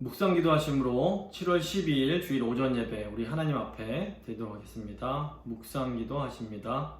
묵상 기도하심으로 7월 12일 주일 오전 예배 우리 하나님 앞에 드리도록 하겠습니다. 묵상 기도하십니다.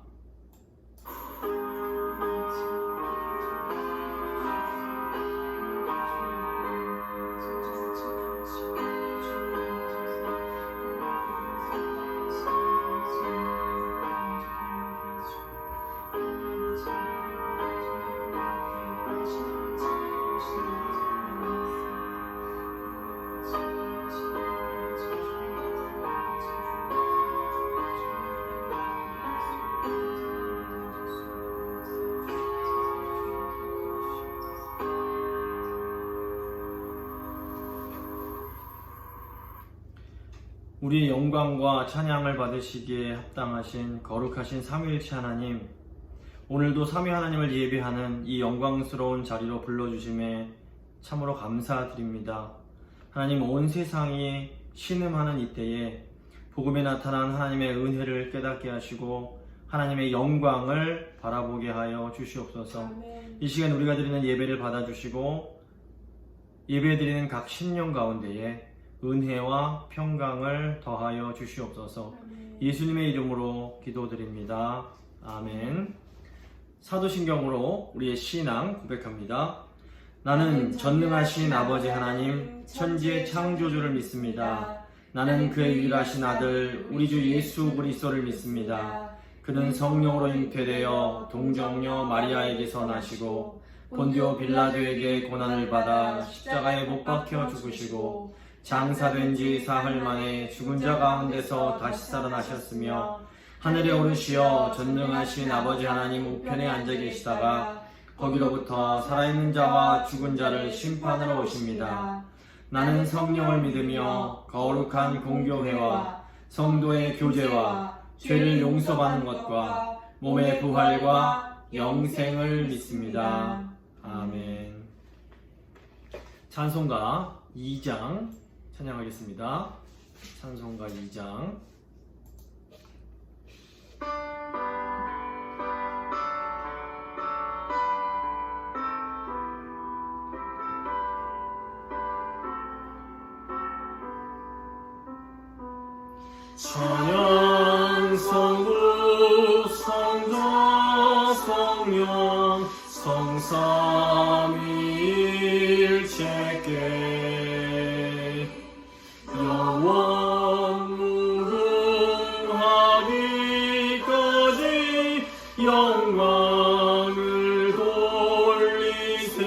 우리의 영광과 찬양을 받으시기에 합당하신 거룩하신 삼위일체 하나님, 오늘도 삼위 하나님을 예배하는 이 영광스러운 자리로 불러주심에 참으로 감사드립니다. 하나님, 온 세상이 신음하는 이때에 복음에 나타난 하나님의 은혜를 깨닫게 하시고 하나님의 영광을 바라보게 하여 주시옵소서. 아멘. 이 시간 우리가 드리는 예배를 받아주시고 예배드리는 각 신령 가운데에 은혜와 평강을 더하여 주시옵소서. 아멘. 예수님의 이름으로 기도드립니다. 아멘. 사도신경으로 우리의 신앙 고백합니다. 나는 전능하신 아버지 하나님, 천지의 창조주를 믿습니다. 나는 그의 유일하신 아들 우리 주 예수 그리스도를 믿습니다. 그는 성령으로 잉태되어 동정녀 마리아에게서 나시고 본디오 빌라도에게 고난을 받아 십자가에 못 박혀 죽으시고 장사된 지 사흘 만에 죽은 자 가운데서 다시 살아나셨으며 하늘에 오르시어 전능하신 아버지 하나님 우편에 앉아 계시다가 거기로부터 살아있는 자와 죽은 자를 심판하러 오십니다. 나는 성령을 믿으며 거룩한 공교회와 성도의 교제와 죄를 용서받는 것과 몸의 부활과 영생을 믿습니다. 아멘. 찬송가 2장 찬양하겠습니다. 찬송가 2장. 찬양 성부 성자 성령 성삼위일체께 영원 무궁하기까지 영광을 돌리세.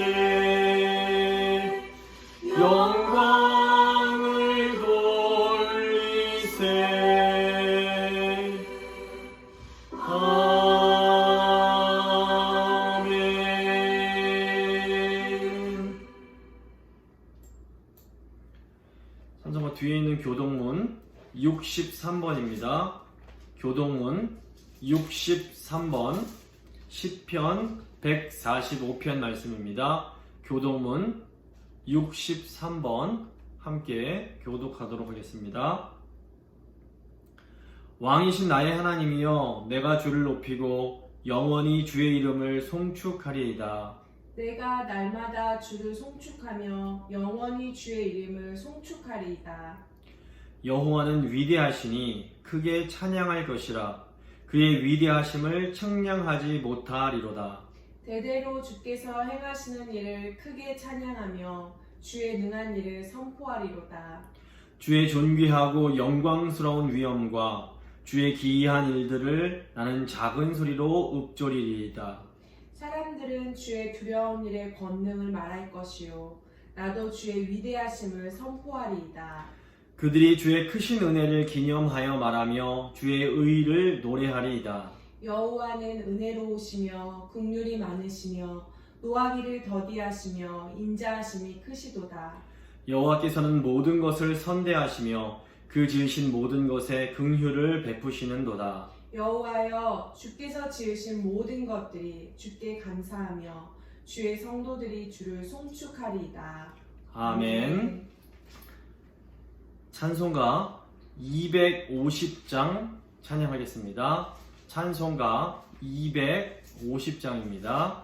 영광을 돌리세. 찬송가 뒤에 있는 교동문 63번입니다. 교동문 63번 시편 145편 말씀입니다. 교동문 63번 함께 교독하도록 하겠습니다. 왕이신 나의 하나님이여, 내가 주를 높이고 영원히 주의 이름을 송축하리이다. 내가 날마다 주를 송축하며 영원히 주의 이름을 송축하리이다. 여호와는 위대하시니 크게 찬양할 것이라. 그의 위대하심을 측량하지 못하리로다. 대대로 주께서 행하시는 일을 크게 찬양하며 주의 능한 일을 선포하리로다. 주의 존귀하고 영광스러운 위엄과 주의 기이한 일들을 나는 작은 소리로 읊조리리이다. 사람들은 주의 두려운 일의 권능을 말할 것이요 나도 주의 위대하심을 선포하리이다. 그들이 주의 크신 은혜를 기념하여 말하며 주의 의를 노래하리이다. 여호와는 은혜로우시며 긍휼이 많으시며 노하기를 더디하시며 인자하심이 크시도다. 여호와께서는 모든 것을 선대하시며 그 지으신 모든 것에 긍휼을 베푸시는도다. 여호와여, 주께서 지으신 모든 것들이 주께 감사하며 주의 성도들이 주를 송축하리이다. 아멘. 찬송가 250장 찬양하겠습니다. 찬송가 250장입니다.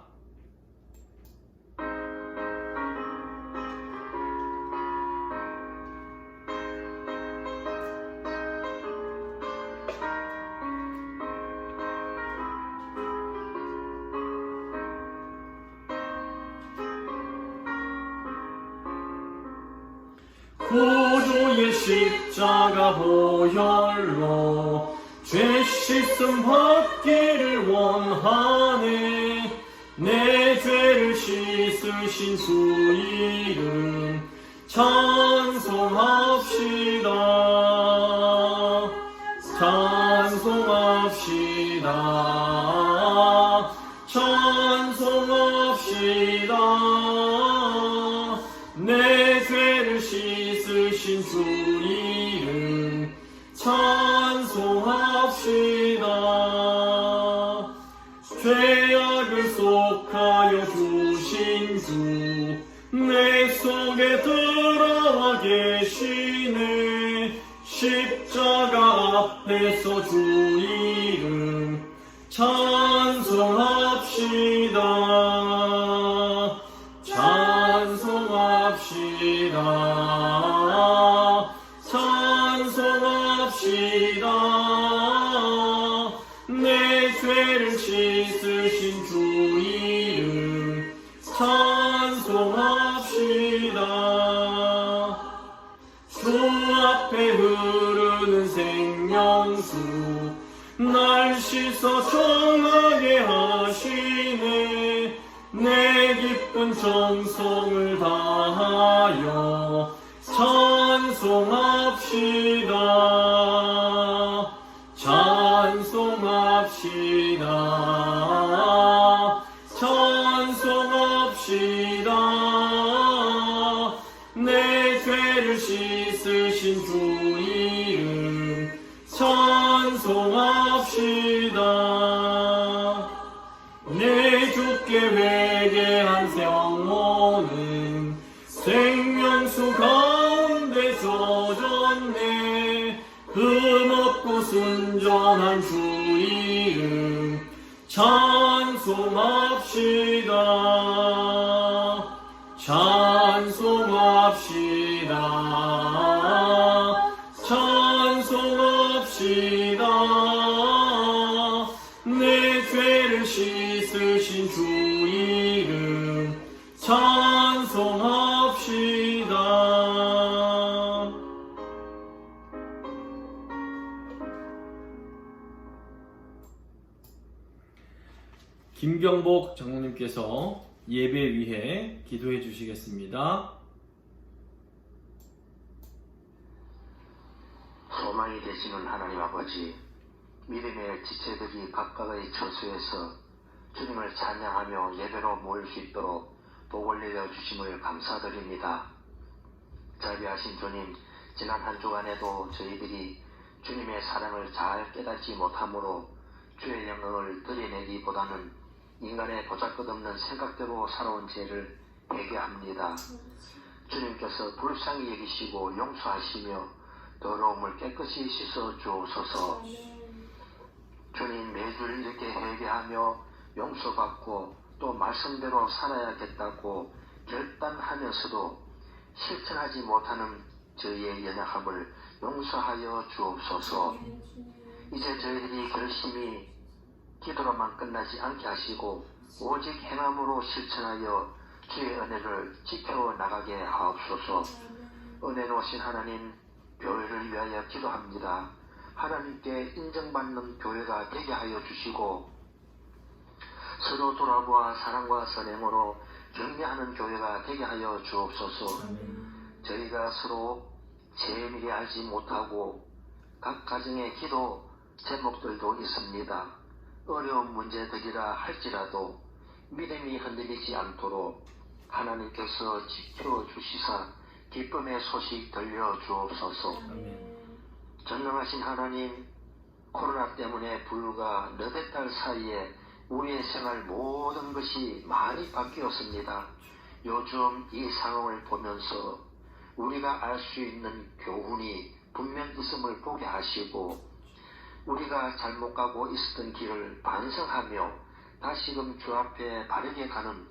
십자가 보혈로 죄 씻음 받기를 원하네. 내 죄를 씻으신 주 이름 찬송합시다. 찬송합시다. 찬송합시다. 내 죄를 씻으신 주 이름 찬송합시다. 죄악을 속하여 주신 주 내 속에 들어와 계시네. 십자가 앞에서 주 이름 찬송합시다. 찬송합시다. 찬송합시다. 내 죄를 씻으신 주 이름 찬송합시다. 주 앞에 흐르는 생명수 날 씻어 정하게 하시네. 내 기쁜 정성을 다하여 찬송합시다. 찬송합시다. 찬송합시다. 내 죄를 씻으신 주 이름 찬송합시다. 내 주께 회개한 영혼은 생명수 가운데 젖었네. 흠없고 순전한 주 이름 찬송합시다. 찬송합시다. 찬송합시다. 내 죄를 씻으신 주 이름 찬송합시다. 김경복 장로님께서 예배 위해 기도해 주시겠습니다. 소망이 되시는 하나님 아버지, 믿음의 지체들이 각각의 처소에서 주님을 찬양하며 예배로 모일 수 있도록 복을 내려주심을 감사드립니다. 자비하신 주님, 지난 한 주간에도 저희들이 주님의 사랑을 잘 깨닫지 못함으로 주의 영광을 드러내기보다는 인간의 보잘것없는 생각대로 살아온 죄를 회개합니다. 주님께서 불쌍히 여기시고 용서하시며 더러움을 깨끗이 씻어 주옵소서. 주님, 매주 이렇게 회개하며 용서받고 또 말씀대로 살아야겠다고 결단하면서도 실천하지 못하는 저희의 연약함을 용서하여 주옵소서. 이제 저희들이 결심이 기도로만 끝나지 않게 하시고 오직 행함으로 실천하여 주의 은혜를 지켜나가게 하옵소서. 은혜로우신 하나님, 교회를 위하여 기도합니다. 하나님께 인정받는 교회가 되게 하여 주시고 서로 돌아보아 사랑과 선행으로 격려하는 교회가 되게 하여 주옵소서. 저희가 서로 재미있게 알지 못하고 각 가정의 기도 제목들도 있습니다. 어려운 문제들이라 할지라도 믿음이 흔들리지 않도록 하나님께서 지켜주시사 기쁨의 소식 들려주옵소서. 전능하신 하나님, 코로나 때문에 불과 너댓 달 사이에 우리의 생활 모든 것이 많이 바뀌었습니다. 요즘 이 상황을 보면서 우리가 알 수 있는 교훈이 분명 있음을 보게 하시고 우리가 잘못 가고 있었던 길을 반성하며 다시금 주 앞에 바르게 가는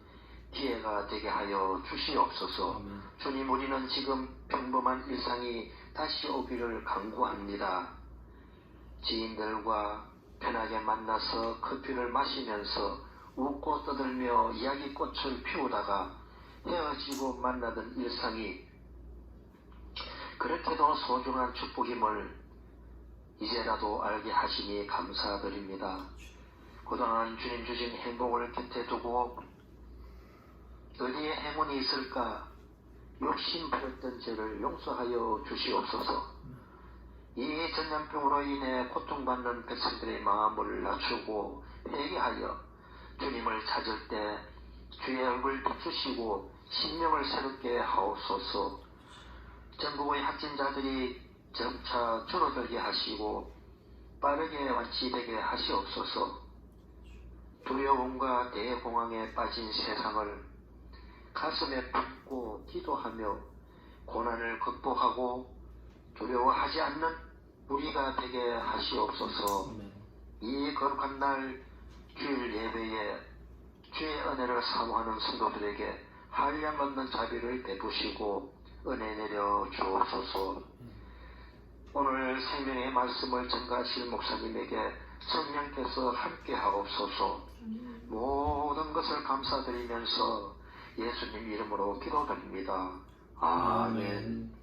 기회가 되게 하여 주시옵소서. 주님, 우리는 지금 평범한 일상이 다시 오기를 간구합니다. 지인들과 편하게 만나서 커피를 마시면서 웃고 떠들며 이야기꽃을 피우다가 헤어지고 만나던 일상이 그렇게도 소중한 축복임을 이제라도 알게 하시니 감사드립니다. 그동안 주님 주신 행복을 곁에 두고 어디에 행운이 있을까 욕심 부렸던 죄를 용서하여 주시옵소서. 이 전염병으로 인해 고통받는 백성들의 마음을 낮추고 회개하여 주님을 찾을 때 주의 얼굴 비추시고 신명을 새롭게 하옵소서. 전국의 확진자들이 점차 줄어들게 하시고 빠르게 완치되게 하시옵소서. 두려움과 대공황에 빠진 세상을 가슴에 품고 기도하며 고난을 극복하고 두려워하지 않는 우리가 되게 하시옵소서. 이 거룩한 날 주일 예배에 주의 은혜를 사모하는 성도들에게 한량 얻는 자비를 베푸시고 은혜 내려 주옵소서. 오늘 생명의 말씀을 전가하실 목사님에게 성령께서 함께 하옵소서. 모든 것을 감사드리면서 예수님 이름으로 기도드립니다. 아멘.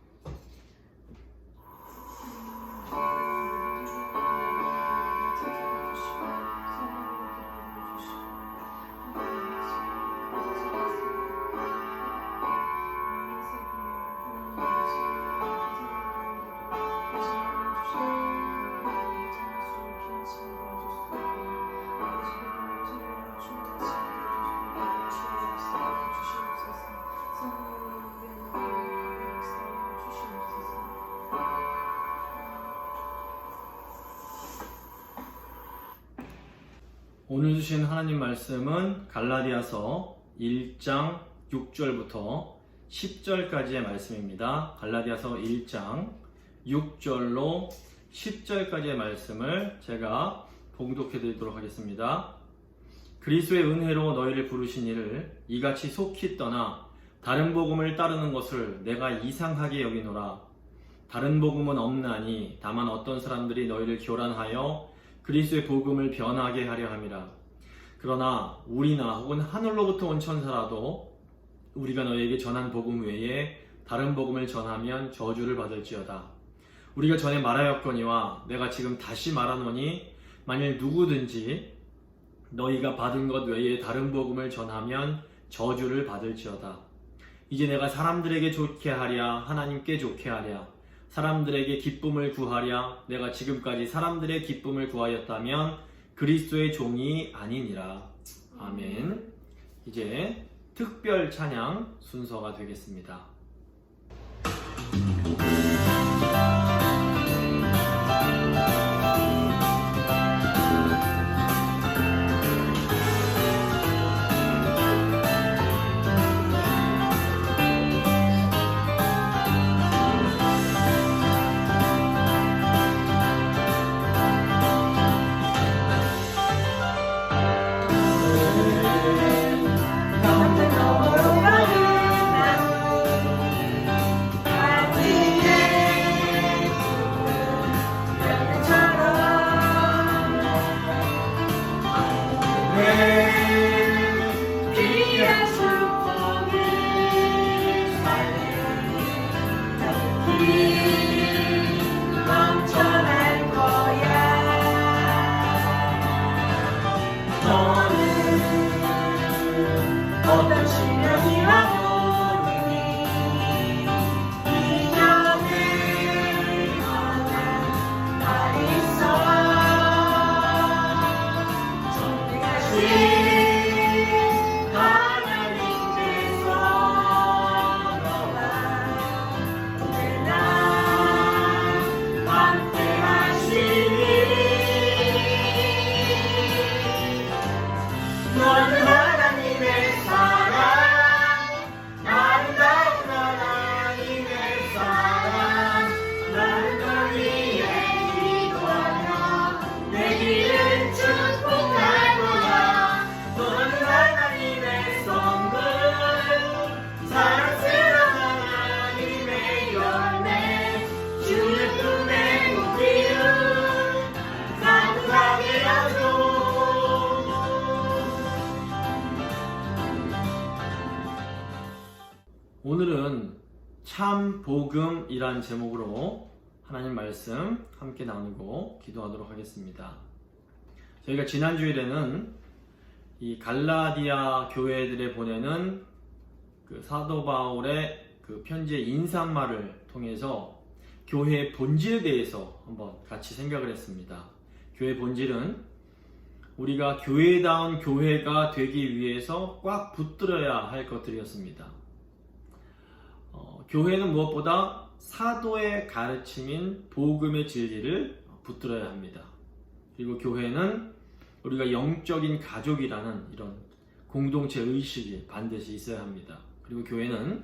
오늘 주신 하나님 말씀은 갈라디아서 1장 6절부터 10절까지의 말씀입니다. 갈라디아서 1장 6절로 10절까지의 말씀을 제가 봉독해 드리도록 하겠습니다. 그리스도의 은혜로 너희를 부르신 이를 이같이 속히 떠나 다른 복음을 따르는 것을 내가 이상하게 여기노라. 다른 복음은 없나니 다만 어떤 사람들이 너희를 교란하여 그리스도의 복음을 변하게 하려 함이라. 그러나 우리나 혹은 하늘로부터 온 천사라도 우리가 너희에게 전한 복음 외에 다른 복음을 전하면 저주를 받을지어다. 우리가 전에 말하였거니와 내가 지금 다시 말하노니 만일 누구든지 너희가 받은 것 외에 다른 복음을 전하면 저주를 받을지어다. 이제 내가 사람들에게 좋게 하랴 하나님께 좋게 하랴 사람들에게 기쁨을 구하랴 내가 지금까지 사람들의 기쁨을 구하였다면 그리스도의 종이 아니니라. 아멘. 이제 특별 찬양 순서가 되겠습니다. 참 복음이란 제목으로 하나님 말씀 함께 나누고 기도하도록 하겠습니다. 저희가 지난 주일에는 이 갈라디아 교회들에 보내는 그 사도 바울의 그 편지의 인사말을 통해서 교회의 본질에 대해서 한번 같이 생각을 했습니다. 교회의 본질은 우리가 교회다운 교회가 되기 위해서 꽉 붙들어야 할 것들이었습니다. 교회는 무엇보다 사도의 가르침인 복음의 진리를 붙들어야 합니다. 그리고 교회는 우리가 영적인 가족이라는 이런 공동체 의식이 반드시 있어야 합니다. 그리고 교회는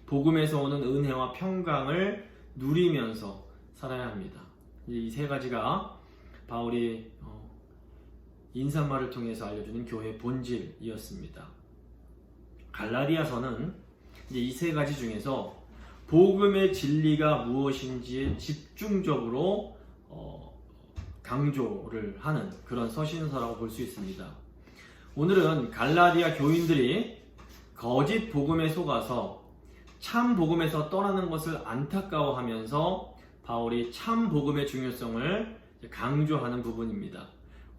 복음에서 오는 은혜와 평강을 누리면서 살아야 합니다. 이 세 가지가 바울이 인사말을 통해서 알려주는 교회의 본질이었습니다. 갈라디아서는 이 세 가지 중에서 복음의 진리가 무엇인지에 집중적으로 강조를 하는 그런 서신서라고 볼 수 있습니다. 오늘은 갈라디아 교인들이 거짓 복음에 속아서 참 복음에서 떠나는 것을 안타까워하면서 바울이 참 복음의 중요성을 강조하는 부분입니다.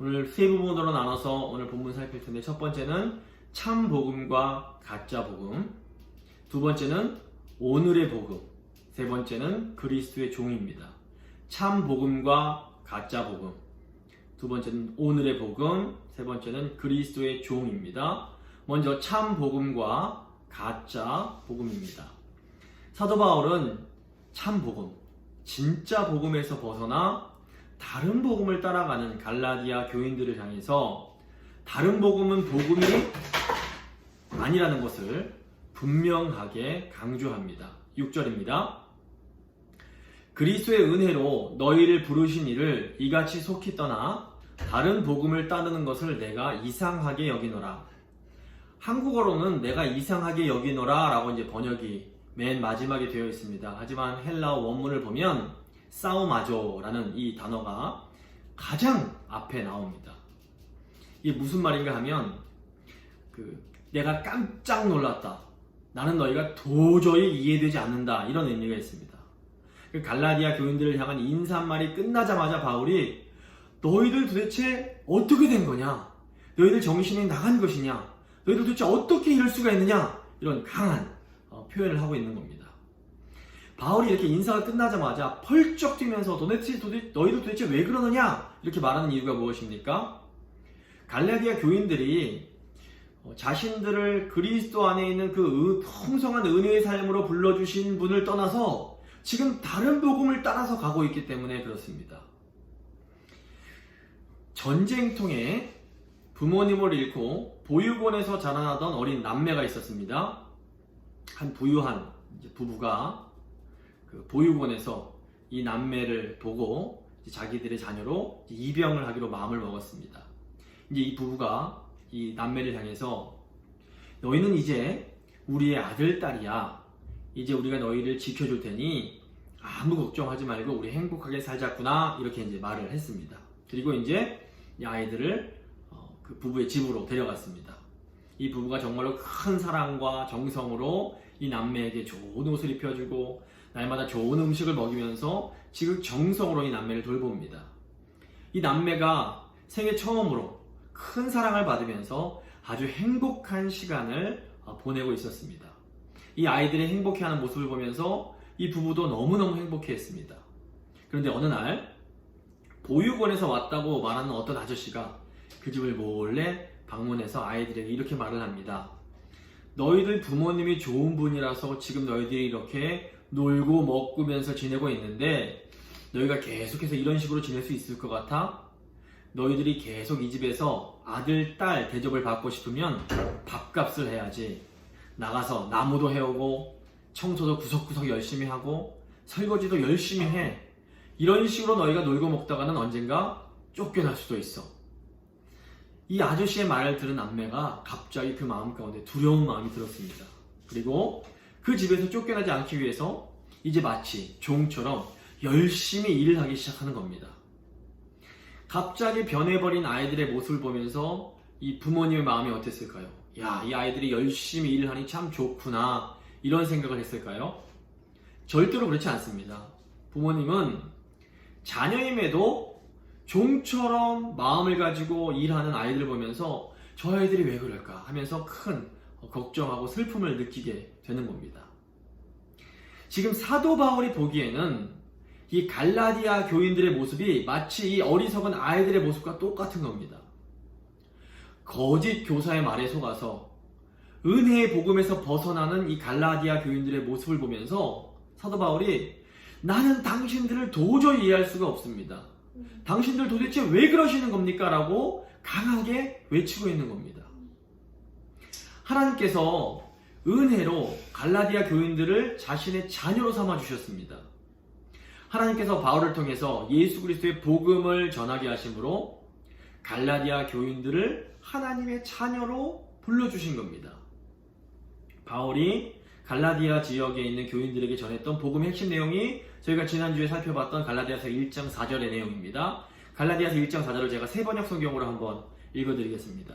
오늘 세 부분으로 나눠서 오늘 본문 살필 텐데, 첫 번째는 참 복음과 가짜 복음, 두 번째는 오늘의 복음, 세 번째는 그리스도의 종입니다. 참 복음과 가짜 복음, 두 번째는 오늘의 복음, 세 번째는 그리스도의 종입니다. 먼저 참 복음과 가짜 복음입니다. 사도 바울은 참 복음, 진짜 복음에서 벗어나 다른 복음을 따라가는 갈라디아 교인들을 향해서 다른 복음은 복음이 아니라는 것을 분명하게 강조합니다. 6절입니다. 그리스도의 은혜로 너희를 부르신 이를 이같이 속히 떠나 다른 복음을 따르는 것을 내가 이상하게 여기노라. 한국어로는 내가 이상하게 여기노라 라고 이제 번역이 맨 마지막에 되어 있습니다. 하지만 헬라어 원문을 보면 사우마조라는 이 단어가 가장 앞에 나옵니다. 이게 무슨 말인가 하면 내가 깜짝 놀랐다, 나는 너희가 도저히 이해되지 않는다, 이런 의미가 있습니다. 갈라디아 교인들을 향한 인사말이 끝나자마자 바울이 너희들 도대체 어떻게 된 거냐, 너희들 정신이 나간 것이냐, 너희들 도대체 어떻게 이럴 수가 있느냐, 이런 강한 표현을 하고 있는 겁니다. 바울이 이렇게 인사가 끝나자마자 펄쩍 뛰면서 너희들 도대체 왜 그러느냐 이렇게 말하는 이유가 무엇입니까? 갈라디아 교인들이 자신들을 그리스도 안에 있는 그 풍성한 은혜의 삶으로 불러주신 분을 떠나서 지금 다른 복음을 따라서 가고 있기 때문에 그렇습니다. 전쟁통에 부모님을 잃고 보육원에서 자라나던 어린 남매가 있었습니다. 한 부유한 부부가 그 보육원에서 이 남매를 보고 자기들의 자녀로 입양을 하기로 마음을 먹었습니다. 이제 이 부부가 이 남매를 향해서 너희는 이제 우리의 아들, 딸이야. 이제 우리가 너희를 지켜줄 테니 아무 걱정하지 말고 우리 행복하게 살자꾸나, 이렇게 이제 말을 했습니다. 그리고 이제 이 아이들을 그 부부의 집으로 데려갔습니다. 이 부부가 정말로 큰 사랑과 정성으로 이 남매에게 좋은 옷을 입혀주고 날마다 좋은 음식을 먹이면서 지극정성으로 이 남매를 돌봅니다. 이 남매가 생애 처음으로 큰 사랑을 받으면서 아주 행복한 시간을 보내고 있었습니다. 이 아이들이 행복해하는 모습을 보면서 이 부부도 너무너무 행복해했습니다. 그런데 어느 날 보육원에서 왔다고 말하는 어떤 아저씨가 그 집을 몰래 방문해서 아이들에게 이렇게 말을 합니다. 너희들 부모님이 좋은 분이라서 지금 너희들이 이렇게 놀고 먹으면서 지내고 있는데 너희가 계속해서 이런 식으로 지낼 수 있을 것 같아? 너희들이 계속 이 집에서 아들, 딸 대접을 받고 싶으면 밥값을 해야지. 나가서 나무도 해오고 청소도 구석구석 열심히 하고 설거지도 열심히 해. 이런 식으로 너희가 놀고 먹다가는 언젠가 쫓겨날 수도 있어. 이 아저씨의 말을 들은 남매가 갑자기 그 마음 가운데 두려운 마음이 들었습니다. 그리고 그 집에서 쫓겨나지 않기 위해서 이제 마치 종처럼 열심히 일을 하기 시작하는 겁니다. 갑자기 변해버린 아이들의 모습을 보면서 이 부모님의 마음이 어땠을까요? 야, 이 아이들이 열심히 일을 하니 참 좋구나, 이런 생각을 했을까요? 절대로 그렇지 않습니다. 부모님은 자녀임에도 종처럼 마음을 가지고 일하는 아이들을 보면서 저 아이들이 왜 그럴까 하면서 큰 걱정하고 슬픔을 느끼게 되는 겁니다. 지금 사도 바울이 보기에는 이 갈라디아 교인들의 모습이 마치 이 어리석은 아이들의 모습과 똑같은 겁니다. 거짓 교사의 말에 속아서 은혜의 복음에서 벗어나는 이 갈라디아 교인들의 모습을 보면서 사도 바울이 나는 당신들을 도저히 이해할 수가 없습니다. 당신들 도대체 왜 그러시는 겁니까? 라고 강하게 외치고 있는 겁니다. 하나님께서 은혜로 갈라디아 교인들을 자신의 자녀로 삼아 주셨습니다. 하나님께서 바울을 통해서 예수 그리스도의 복음을 전하게 하심으로 갈라디아 교인들을 하나님의 자녀로 불러주신 겁니다. 바울이 갈라디아 지역에 있는 교인들에게 전했던 복음의 핵심 내용이 저희가 지난주에 살펴봤던 갈라디아서 1장 4절의 내용입니다. 갈라디아서 1장 4절을 제가 세번역 성경으로 한번 읽어드리겠습니다.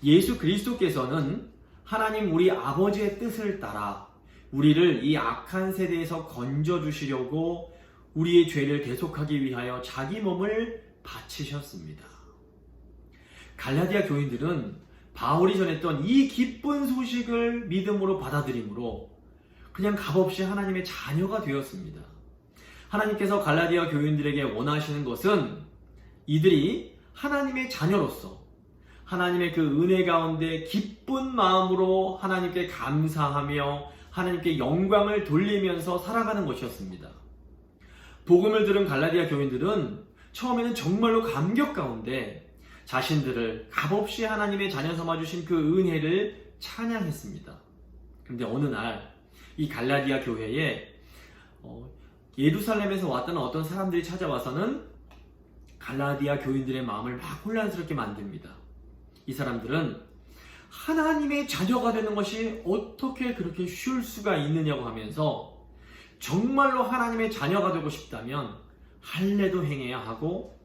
예수 그리스도께서는 하나님 우리 아버지의 뜻을 따라 우리를 이 악한 세대에서 건져주시려고 우리의 죄를 대속하기 위하여 자기 몸을 바치셨습니다. 갈라디아 교인들은 바울이 전했던 이 기쁜 소식을 믿음으로 받아들이므로 그냥 값없이 하나님의 자녀가 되었습니다. 하나님께서 갈라디아 교인들에게 원하시는 것은 이들이 하나님의 자녀로서 하나님의 그 은혜 가운데 기쁜 마음으로 하나님께 감사하며 하나님께 영광을 돌리면서 살아가는 것이었습니다. 복음을 들은 갈라디아 교인들은 처음에는 정말로 감격 가운데 자신들을 값없이 하나님의 자녀 삼아주신 그 은혜를 찬양했습니다. 그런데 어느 날 이 갈라디아 교회에 예루살렘에서 왔던 어떤 사람들이 찾아와서는 갈라디아 교인들의 마음을 막 혼란스럽게 만듭니다. 이 사람들은 하나님의 자녀가 되는 것이 어떻게 그렇게 쉬울 수가 있느냐고 하면서 정말로 하나님의 자녀가 되고 싶다면 할례도 행해야 하고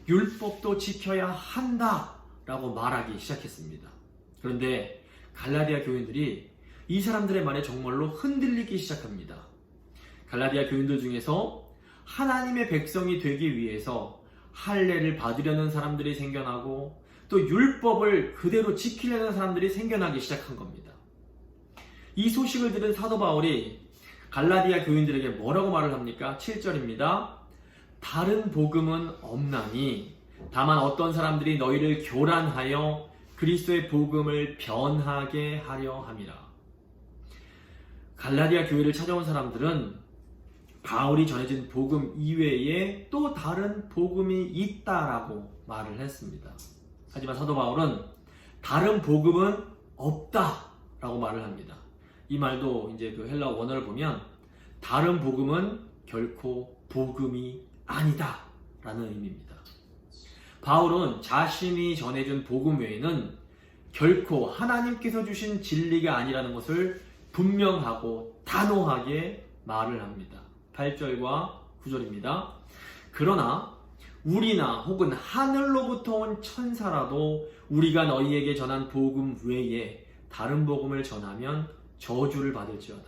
율법도 지켜야 한다라고 말하기 시작했습니다. 그런데 갈라디아 교인들이 이 사람들의 말에 정말로 흔들리기 시작합니다. 갈라디아 교인들 중에서 하나님의 백성이 되기 위해서 할례를 받으려는 사람들이 생겨나고 또 율법을 그대로 지키려는 사람들이 생겨나기 시작한 겁니다. 이 소식을 들은 사도 바울이 갈라디아 교인들에게 뭐라고 말을 합니까? 7절입니다. 다른 복음은 없나니 다만 어떤 사람들이 너희를 교란하여 그리스도의 복음을 변하게 하려 함이라. 갈라디아 교회를 찾아온 사람들은 바울이 전해진 복음 이외에 또 다른 복음이 있다라고 말을 했습니다. 하지만 사도 바울은 다른 복음은 없다라고 말을 합니다. 이 말도 이제 그 헬라어 원어를 보면 다른 복음은 결코 복음이 아니다 라는 의미입니다. 바울은 자신이 전해준 복음 외에는 결코 하나님께서 주신 진리가 아니라는 것을 분명하고 단호하게 말을 합니다. 8절과 9절입니다. 그러나 우리나 혹은 하늘로부터 온 천사라도 우리가 너희에게 전한 복음 외에 다른 복음을 전하면 저주를 받을지어다.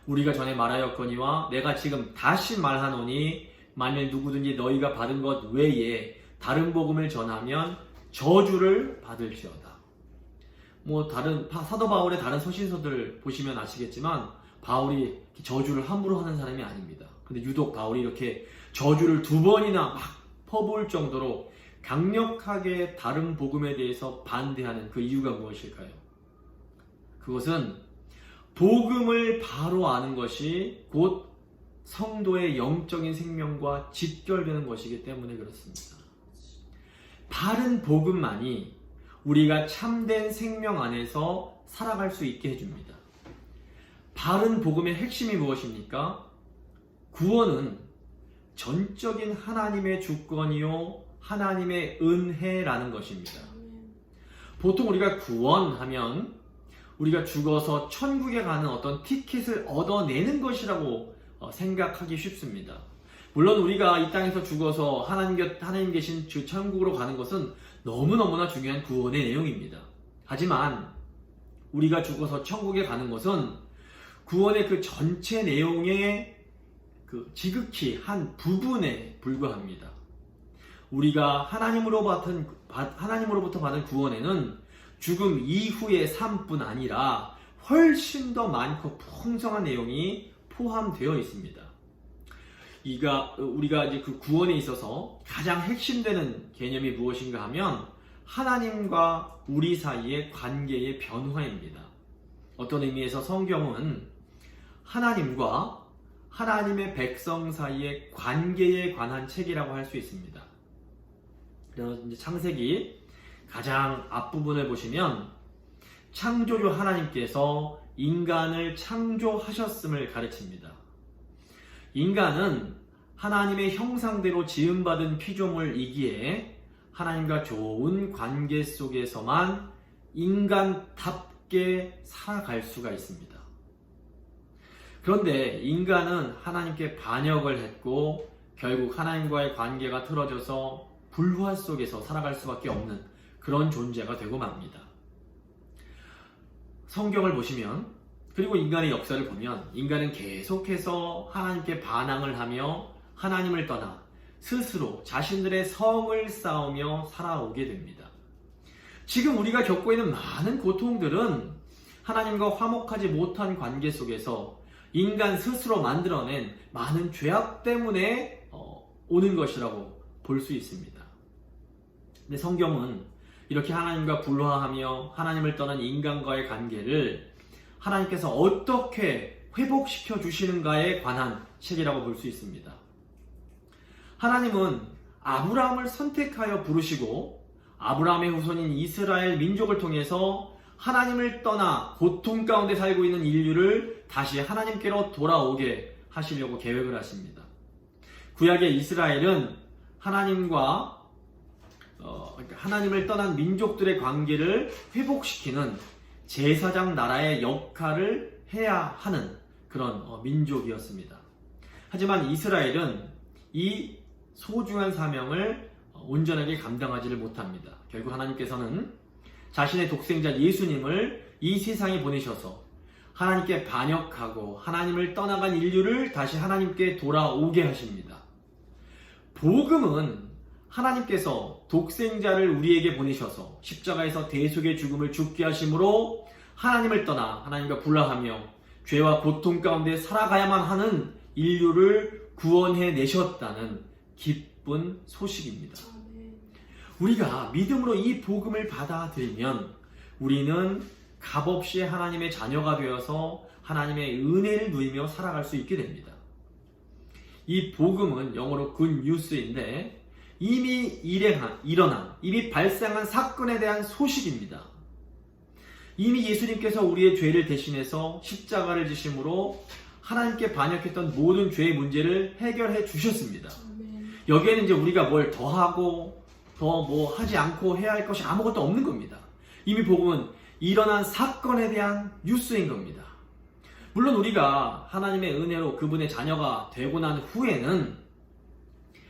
우리가 전에 말하였거니와 내가 지금 다시 말하노니 만일 누구든지 너희가 받은 것 외에 다른 복음을 전하면 저주를 받을지어다. 다른 사도 바울의 다른 서신서들 보시면 아시겠지만 바울이 저주를 함부로 하는 사람이 아닙니다. 근데 유독 바울이 이렇게 저주를 2번이나 막 퍼부을 정도로 강력하게 다른 복음에 대해서 반대하는 그 이유가 무엇일까요? 그것은 복음을 바로 아는 것이 곧 성도의 영적인 생명과 직결되는 것이기 때문에 그렇습니다. 바른 복음만이 우리가 참된 생명 안에서 살아갈 수 있게 해줍니다. 바른 복음의 핵심이 무엇입니까? 구원은 전적인 하나님의 주권이요 하나님의 은혜라는 것입니다. 보통 우리가 구원하면 우리가 죽어서 천국에 가는 어떤 티켓을 얻어내는 것이라고 생각하기 쉽습니다. 물론 우리가 이 땅에서 죽어서 하나님 계신 주 천국으로 가는 것은 너무너무나 중요한 구원의 내용입니다. 하지만 우리가 죽어서 천국에 가는 것은 구원의 그 전체 내용의 그 지극히 한 부분에 불과합니다. 우리가 하나님으로부터 받은 구원에는 죽음 이후의 삶뿐 아니라 훨씬 더 많고 풍성한 내용이 포함되어 있습니다. 우리가 이제 그 구원에 있어서 가장 핵심되는 개념이 무엇인가 하면 하나님과 우리 사이의 관계의 변화입니다. 어떤 의미에서 성경은 하나님과 하나님의 백성 사이의 관계에 관한 책이라고 할 수 있습니다. 그래서 이제 창세기 가장 앞부분을 보시면 창조주 하나님께서 인간을 창조하셨음을 가르칩니다. 인간은 하나님의 형상대로 지음받은 피조물이기에 하나님과 좋은 관계 속에서만 인간답게 살아갈 수가 있습니다. 그런데 인간은 하나님께 반역을 했고 결국 하나님과의 관계가 틀어져서 불화 속에서 살아갈 수밖에 없는 그런 존재가 되고 맙니다. 성경을 보시면 그리고 인간의 역사를 보면 인간은 계속해서 하나님께 반항을 하며 하나님을 떠나 스스로 자신들의 성을 쌓으며 살아오게 됩니다. 지금 우리가 겪고 있는 많은 고통들은 하나님과 화목하지 못한 관계 속에서 인간 스스로 만들어낸 많은 죄악 때문에 오는 것이라고 볼 수 있습니다. 근데 성경은 이렇게 하나님과 불화하며 하나님을 떠난 인간과의 관계를 하나님께서 어떻게 회복시켜 주시는가에 관한 책이라고 볼 수 있습니다. 하나님은 아브라함을 선택하여 부르시고 아브라함의 후손인 이스라엘 민족을 통해서 하나님을 떠나 고통 가운데 살고 있는 인류를 다시 하나님께로 돌아오게 하시려고 계획을 하십니다. 구약의 이스라엘은 하나님을 떠난 민족들의 관계를 회복시키는 제사장 나라의 역할을 해야 하는 그런 민족이었습니다. 하지만 이스라엘은 이 소중한 사명을 온전하게 감당하지를 못합니다. 결국 하나님께서는 자신의 독생자 예수님을 이 세상에 보내셔서 하나님께 반역하고 하나님을 떠나간 인류를 다시 하나님께 돌아오게 하십니다. 복음은 하나님께서 독생자를 우리에게 보내셔서 십자가에서 대속의 죽음을 죽게 하심으로 하나님을 떠나 하나님과 불화하며 죄와 고통 가운데 살아가야만 하는 인류를 구원해 내셨다는 기쁜 소식입니다. 우리가 믿음으로 이 복음을 받아들이면 우리는 값없이 하나님의 자녀가 되어서 하나님의 은혜를 누리며 살아갈 수 있게 됩니다. 이 복음은 영어로 good news인데 이미 일어난, 이미 발생한 사건에 대한 소식입니다. 이미 예수님께서 우리의 죄를 대신해서 십자가를 지심으로 하나님께 반역했던 모든 죄의 문제를 해결해 주셨습니다. 여기에는 이제 우리가 뭘 더하고 더 뭐 하지 않고 해야 할 것이 아무것도 없는 겁니다. 이미 복음은 일어난 사건에 대한 뉴스인 겁니다. 물론 우리가 하나님의 은혜로 그분의 자녀가 되고 난 후에는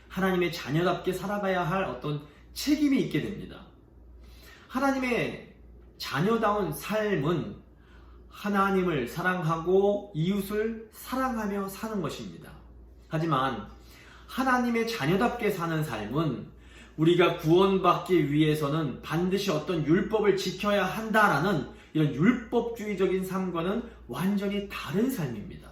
하나님의 자녀답게 살아가야 할 어떤 책임이 있게 됩니다. 하나님의 자녀다운 삶은 하나님을 사랑하고 이웃을 사랑하며 사는 것입니다. 하지만 하나님의 자녀답게 사는 삶은 우리가 구원받기 위해서는 반드시 어떤 율법을 지켜야 한다라는 이런 율법주의적인 삶과는 완전히 다른 삶입니다.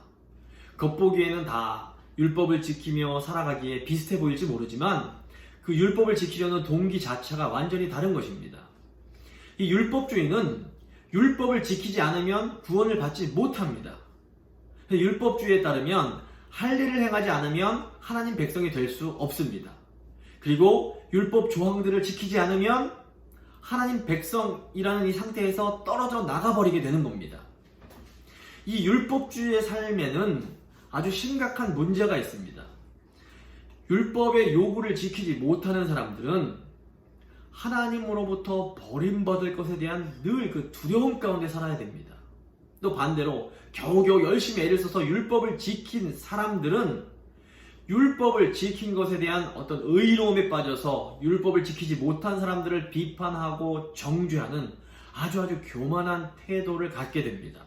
겉보기에는 다 율법을 지키며 살아가기에 비슷해 보일지 모르지만 그 율법을 지키려는 동기 자체가 완전히 다른 것입니다. 이 율법주의는 율법을 지키지 않으면 구원을 받지 못합니다. 율법주의에 따르면 할 일을 행하지 않으면 하나님 백성이 될 수 없습니다. 그리고 율법 조항들을 지키지 않으면 하나님 백성이라는 이 상태에서 떨어져 나가버리게 되는 겁니다. 이 율법주의의 삶에는 아주 심각한 문제가 있습니다. 율법의 요구를 지키지 못하는 사람들은 하나님으로부터 버림받을 것에 대한 늘 그 두려움 가운데 살아야 됩니다. 또 반대로 겨우겨우 열심히 애를 써서 율법을 지킨 사람들은 율법을 지킨 것에 대한 어떤 의로움에 빠져서 율법을 지키지 못한 사람들을 비판하고 정죄하는 아주 교만한 태도를 갖게 됩니다.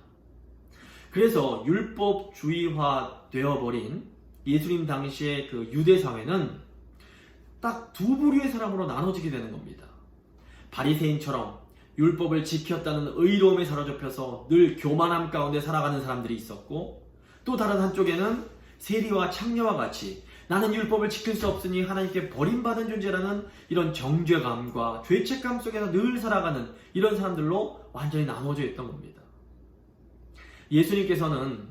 그래서 율법주의화 되어버린 예수님 당시의 그 유대 사회는 딱 두 부류의 사람으로 나눠지게 되는 겁니다. 바리새인처럼 율법을 지켰다는 의로움에 사로잡혀서 늘 교만함 가운데 살아가는 사람들이 있었고, 또 다른 한쪽에는 세리와 창녀와 같이 나는 율법을 지킬 수 없으니 하나님께 버림받은 존재라는 이런 정죄감과 죄책감 속에서 늘 살아가는 이런 사람들로 완전히 나눠져 있던 겁니다. 예수님께서는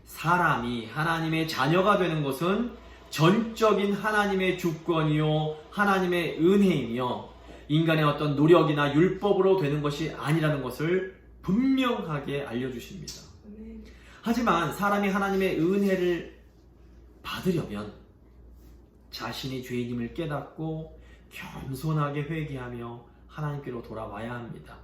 사람이 하나님의 자녀가 되는 것은 전적인 하나님의 주권이요 하나님의 은혜이며 인간의 어떤 노력이나 율법으로 되는 것이 아니라는 것을 분명하게 알려주십니다. 하지만 사람이 하나님의 은혜를 받으려면 자신이 죄인임을 깨닫고 겸손하게 회개하며 하나님께로 돌아와야 합니다.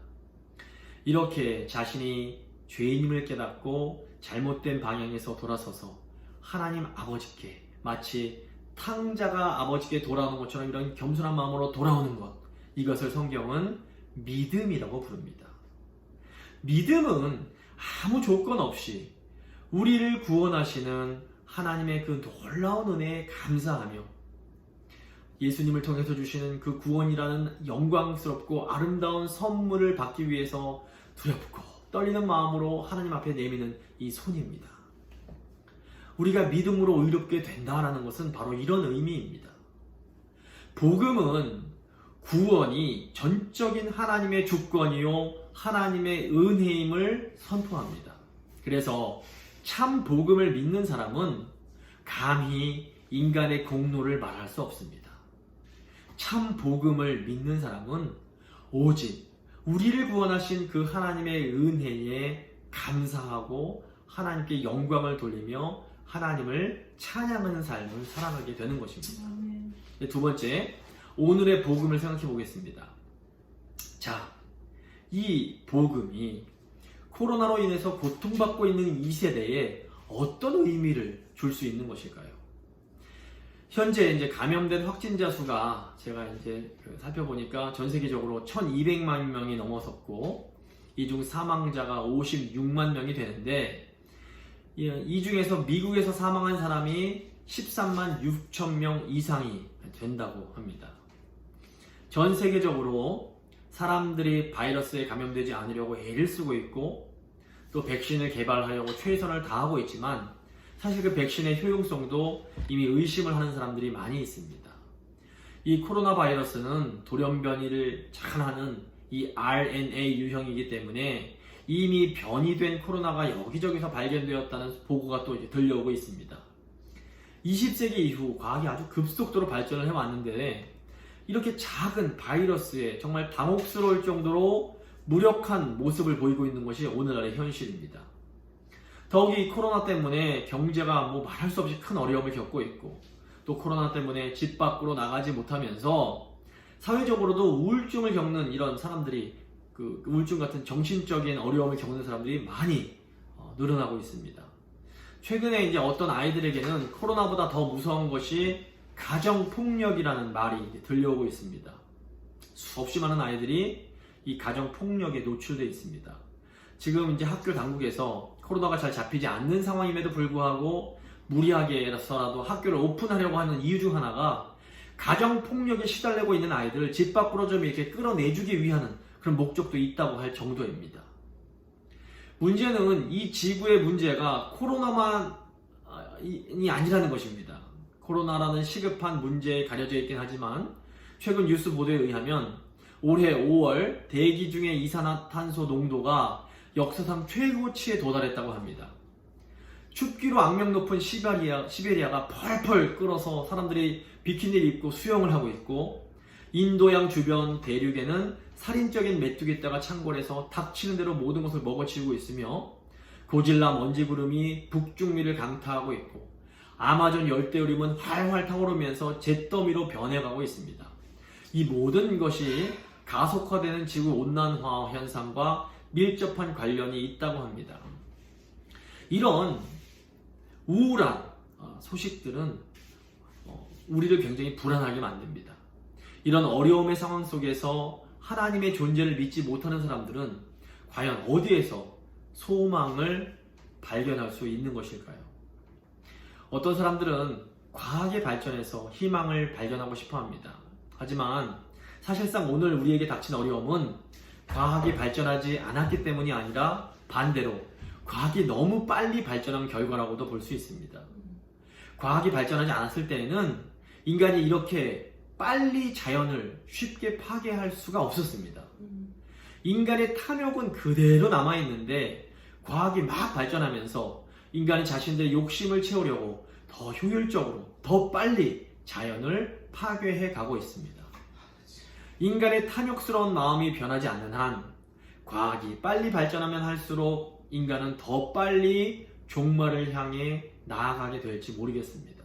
이렇게 자신이 죄인임을 깨닫고 잘못된 방향에서 돌아서서 하나님 아버지께 마치 탕자가 아버지께 돌아오는 것처럼 이런 겸손한 마음으로 돌아오는 것, 이것을 성경은 믿음이라고 부릅니다. 믿음은 아무 조건 없이 우리를 구원하시는 하나님의 그 놀라운 은혜에 감사하며 예수님을 통해서 주시는 그 구원이라는 영광스럽고 아름다운 선물을 받기 위해서 두렵고 떨리는 마음으로 하나님 앞에 내미는 이 손입니다. 우리가 믿음으로 의롭게 된다라는 것은 바로 이런 의미입니다. 복음은 구원이 전적인 하나님의 주권이요 하나님의 은혜임을 선포합니다. 그래서 참 복음을 믿는 사람은 감히 인간의 공로를 말할 수 없습니다. 참 복음을 믿는 사람은 오직 우리를 구원하신 그 하나님의 은혜에 감사하고 하나님께 영광을 돌리며 하나님을 찬양하는 삶을 살아가게 되는 것입니다. 두 번째, 오늘의 복음을 생각해 보겠습니다. 자, 이 복음이 코로나로 인해서 고통받고 있는 이 세대에 어떤 의미를 줄 수 있는 것일까요? 현재 이제 감염된 확진자 수가 제가 이제 살펴보니까 전 세계적으로 1200만 명이 넘어섰고, 이 중 사망자가 56만 명이 되는데, 이 중에서 미국에서 사망한 사람이 13만 6천 명 이상이 된다고 합니다. 전 세계적으로 사람들이 바이러스에 감염되지 않으려고 애를 쓰고 있고, 또 백신을 개발하려고 최선을 다하고 있지만 사실 그 백신의 효용성도 이미 의심을 하는 사람들이 많이 있습니다. 이 코로나 바이러스는 돌연변이를 잘 하는 이 RNA 유형이기 때문에 이미 변이된 코로나가 여기저기서 발견되었다는 보고가 또 이제 들려오고 있습니다. 20세기 이후 과학이 아주 급속도로 발전을 해왔는데, 이렇게 작은 바이러스에 정말 당혹스러울 정도로 무력한 모습을 보이고 있는 것이 오늘날의 현실입니다. 더욱이 코로나 때문에 경제가 말할 수 없이 큰 어려움을 겪고 있고, 또 코로나 때문에 집 밖으로 나가지 못하면서 사회적으로도 우울증을 겪는 이런 사람들이, 그 우울증 같은 정신적인 어려움을 겪는 사람들이 많이 늘어나고 있습니다. 최근에 이제 어떤 아이들에게는 코로나보다 더 무서운 것이 가정폭력이라는 말이 들려오고 있습니다. 수없이 많은 아이들이 이 가정폭력에 노출되어 있습니다. 지금 이제 학교 당국에서 코로나가 잘 잡히지 않는 상황임에도 불구하고 무리하게라도 학교를 오픈하려고 하는 이유 중 하나가 가정폭력에 시달리고 있는 아이들을 집 밖으로 좀 이렇게 끌어내주기 위한 그런 목적도 있다고 할 정도입니다. 문제는 이 지구의 문제가 코로나만이 아니라는 것입니다. 코로나라는 시급한 문제에 가려져 있긴 하지만 최근 뉴스 보도에 의하면 올해 5월 대기 중의 이산화탄소 농도가 역사상 최고치에 도달했다고 합니다. 춥기로 악명 높은 시베리아가 펄펄 끓어서 사람들이 비키니를 입고 수영을 하고 있고, 인도양 주변 대륙에는 살인적인 메뚜기떼가 창궐해서 닥치는 대로 모든 것을 먹어치우고 있으며, 고질라 먼지구름이 북중미를 강타하고 있고, 아마존 열대우림은 활활 타오르면서 잿더미로 변해가고 있습니다. 이 모든 것이 가속화되는 지구온난화 현상과 밀접한 관련이 있다고 합니다. 이런 우울한 소식들은 우리를 굉장히 불안하게 만듭니다. 이런 어려움의 상황 속에서 하나님의 존재를 믿지 못하는 사람들은 과연 어디에서 소망을 발견할 수 있는 것일까요? 어떤 사람들은 과학이 발전해서 희망을 발견하고 싶어 합니다. 하지만 사실상 오늘 우리에게 닥친 어려움은 과학이 발전하지 않았기 때문이 아니라 반대로 과학이 너무 빨리 발전한 결과라고도 볼 수 있습니다. 과학이 발전하지 않았을 때에는 인간이 이렇게 빨리 자연을 쉽게 파괴할 수가 없었습니다. 인간의 탐욕은 그대로 남아있는데 과학이 막 발전하면서 인간이 자신들의 욕심을 채우려고 더 효율적으로 더 빨리 자연을 파괴해 가고 있습니다. 인간의 탐욕스러운 마음이 변하지 않는 한 과학이 빨리 발전하면 할수록 인간은 더 빨리 종말을 향해 나아가게 될지 모르겠습니다.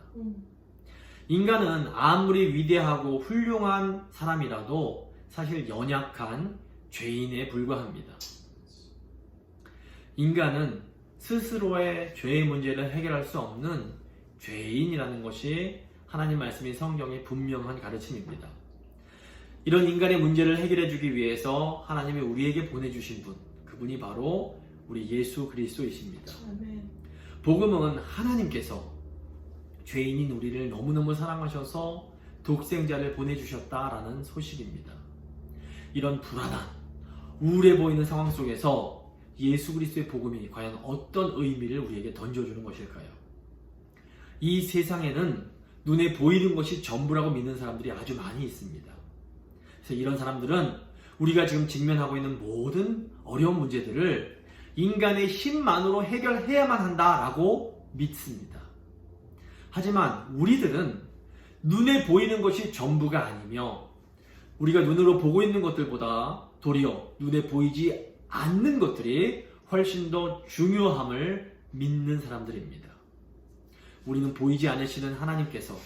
인간은 아무리 위대하고 훌륭한 사람이라도 사실 연약한 죄인에 불과합니다. 인간은 스스로의 죄의 문제를 해결할 수 없는 죄인이라는 것이 하나님 말씀인 성경의 분명한 가르침입니다. 이런 인간의 문제를 해결해 주기 위해서 하나님이 우리에게 보내주신 분, 그분이 바로 우리 예수 그리스도이십니다. 아멘. 복음은 하나님께서 죄인인 우리를 너무너무 사랑하셔서 독생자를 보내주셨다라는 소식입니다. 이런 불안한, 우울해 보이는 상황 속에서 예수 그리스도의 복음이 과연 어떤 의미를 우리에게 던져주는 것일까요? 이 세상에는 눈에 보이는 것이 전부라고 믿는 사람들이 아주 많이 있습니다. 그래서 이런 사람들은 우리가 지금 직면하고 있는 모든 어려운 문제들을 인간의 힘만으로 해결해야만 한다라고 믿습니다. 하지만 우리들은 눈에 보이는 것이 전부가 아니며 우리가 눈으로 보고 있는 것들보다 도리어 눈에 보이지 않는 것들이 훨씬 더 중요함을 믿는 사람들입니다. 우리는 보이지 않으시는 하나님께서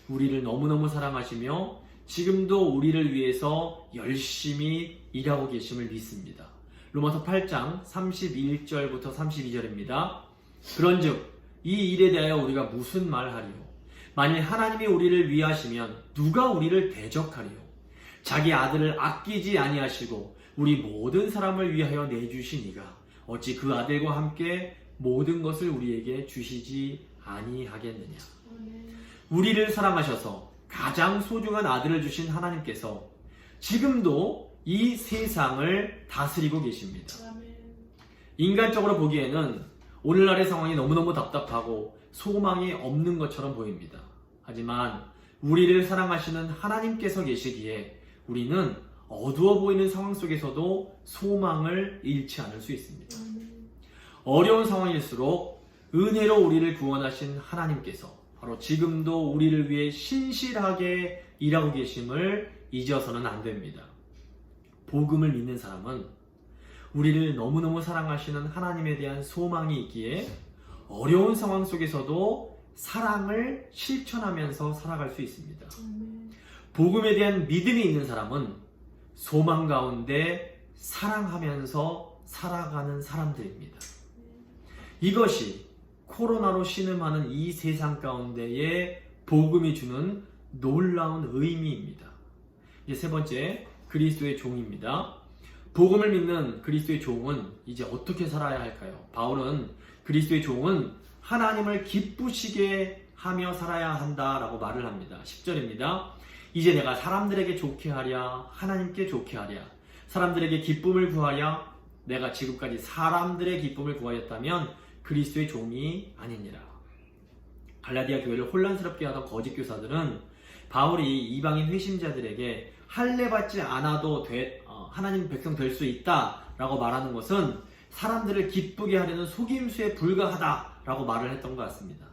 우리를 너무너무 사랑하시며 지금도 우리를 위해서 열심히 일하고 계심을 믿습니다. 로마서 8장 31절부터 32절입니다. 그런즉 이 일에 대하여 우리가 무슨 말하리요? 만일 하나님이 우리를 위하시면 누가 우리를 대적하리요? 자기 아들을 아끼지 아니하시고 우리 모든 사람을 위하여 내주시니가 어찌 그 아들과 함께 모든 것을 우리에게 주시지 아니하겠느냐. 우리를 사랑하셔서 가장 소중한 아들을 주신 하나님께서 지금도 이 세상을 다스리고 계십니다. 인간적으로 보기에는 오늘날의 상황이 너무너무 답답하고 소망이 없는 것처럼 보입니다. 하지만 우리를 사랑하시는 하나님께서 계시기에 우리는 어두워 보이는 상황 속에서도 소망을 잃지 않을 수 있습니다. 어려운 상황일수록 은혜로 우리를 구원하신 하나님께서 바로 지금도 우리를 위해 신실하게 일하고 계심을 잊어서는 안 됩니다. 복음을 믿는 사람은 우리를 너무너무 사랑하시는 하나님에 대한 소망이 있기에 어려운 상황 속에서도 사랑을 실천하면서 살아갈 수 있습니다. 복음에 대한 믿음이 있는 사람은 소망 가운데 사랑하면서 살아가는 사람들입니다. 이것이 코로나로 신음하는 이 세상 가운데에 복음이 주는 놀라운 의미입니다. 이제 세 번째, 그리스도의 종입니다. 복음을 믿는 그리스도의 종은 이제 어떻게 살아야 할까요? 바울은 그리스도의 종은 하나님을 기쁘시게 하며 살아야 한다라고 말을 합니다. 10절입니다. 이제 내가 사람들에게 좋게 하랴 하나님께 좋게 하랴 사람들에게 기쁨을 구하랴 내가 지금까지 사람들의 기쁨을 구하였다면 그리스도의 종이 아니니라. 갈라디아 교회를 혼란스럽게 하던 거짓 교사들은 바울이 이방인 회심자들에게 할례 받지 않아도 하나님 백성 될 수 있다라고 말하는 것은 사람들을 기쁘게 하려는 속임수에 불과하다라고 말을 했던 것 같습니다.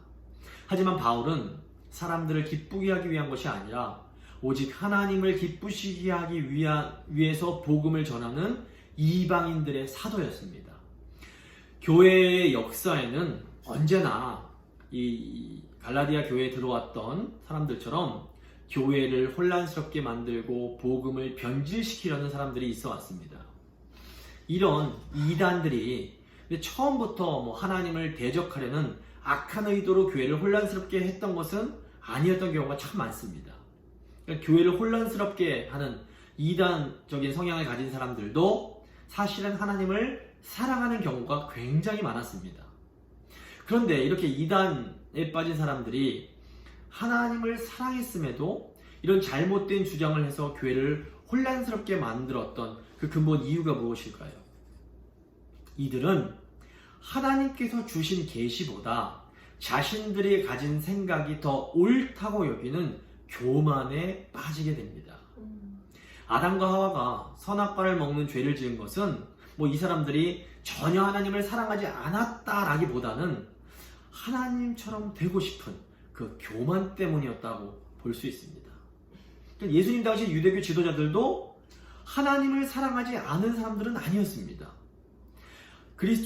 하지만 바울은 사람들을 기쁘게 하기 위한 것이 아니라 오직 하나님을 기쁘시게 하기 위해서 복음을 전하는 이방인들의 사도였습니다. 교회의 역사에는 언제나 이 갈라디아 교회에 들어왔던 사람들처럼 교회를 혼란스럽게 만들고 복음을 변질시키려는 사람들이 있어 왔습니다. 이런 이단들이 처음부터 하나님을 대적하려는 악한 의도로 교회를 혼란스럽게 했던 것은 아니었던 경우가 참 많습니다. 교회를 혼란스럽게 하는 이단적인 성향을 가진 사람들도 사실은 하나님을 사랑하는 경우가 굉장히 많았습니다. 그런데 이렇게 이단에 빠진 사람들이 하나님을 사랑했음에도 이런 잘못된 주장을 해서 교회를 혼란스럽게 만들었던 그 근본 이유가 무엇일까요? 이들은 하나님께서 주신 계시보다 자신들이 가진 생각이 더 옳다고 여기는 교만에 빠지게 됩니다. 아담과 하와가 선악과를 먹는 죄를 지은 것은 이 사람들이 전혀 하나님을 사랑하지 않았다라기보다는 하나님처럼 되고 싶은 그 교만 때문이었다고 볼 수 있습니다. 예수님 당시 유대교 지도자들도 하나님을 사랑하지 않은 사람들은 아니었습니다.